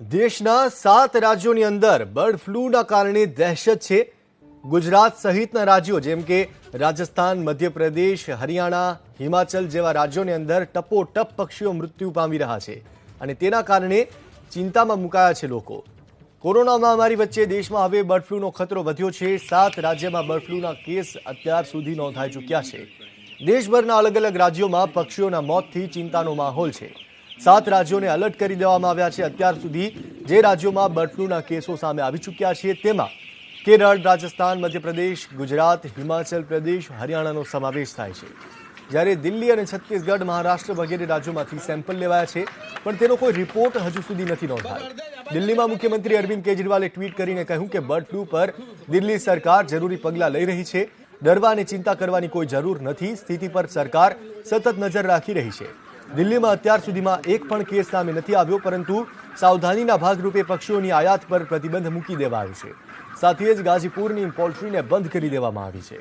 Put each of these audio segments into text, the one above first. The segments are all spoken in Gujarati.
દેશના 7 રાજ્યોની અંદર બર્ડ ફ્લૂના કારણે દહેશત છે। ગુજરાત સહિતના રાજ્યો જેમ કે રાજસ્થાન, મધ્યપ્રદેશ, હરિયાણા, હિમાચલ જેવા રાજ્યોની અંદર ટપોટપ પક્ષીઓ મૃત્યુ પામી રહ્યા છે અને તેના કારણે ચિંતામાં મુકાયા છે લોકો। કોરોના મહામારી વચ્ચે દેશમાં હવે બર્ડ ફ્લૂનો ખતરો વધ્યો છે। 7 રાજ્યમાં બર્ડ ફ્લૂના કેસ અત્યાર સુધી નોંધાઈ ચૂક્યા છે। દેશભરના અલગ અલગ રાજ્યોમાં પક્ષીઓના મોતથી ચિંતાનો માહોલ છે। 7 રાજ્યોને એલર્ટ કરી દેવામાં આવ્યા છે। અત્યાર સુધી જે રાજ્યોમાં બર્ડ ફ્લૂના કેસો સામે આવી ચૂક્યા છે તેમાં કેરળ, રાજસ્થાન, મધ્યપ્રદેશ, ગુજરાત, હિમાચલ પ્રદેશ, હરિયાણાનો સમાવેશ થાય છે। જ્યારે દિલ્હી અને છત્તીસગઢ, મહારાષ્ટ્ર વગેરે રાજ્યોમાંથી સેમ્પલ લેવાયા છે પણ તેનો કોઈ રિપોર્ટ હજુ સુધી નથી નોંધાયો। દિલ્હીમાં મુખ્યમંત્રી અરવિંદ કેજરીવાલે ટ્વીટ કરીને કહ્યું કે બર્ડ ફ્લૂ પર દિલ્હી સરકાર જરૂરી પગલાં લઈ રહી છે। ડરવા અને ચિંતા કરવાની કોઈ જરૂર નથી। સ્થિતિ પર સરકાર સતત નજર રાખી રહી છે। દિલ્હીમાં અત્યાર સુધીમાં એક પણ કેસ સામે નથી આવ્યો પરંતુ સાવધાનીના ભાગરૂપે પક્ષીઓની આયાત પર પ્રતિબંધ મૂકી દેવાયો છે। સાથે જ ગાજીપુરની પોલ્ટ્રીને બંધ કરી દેવામાં આવી છે।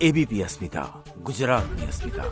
एबीपी अस्मिता, गुजरातनी अस्मिता।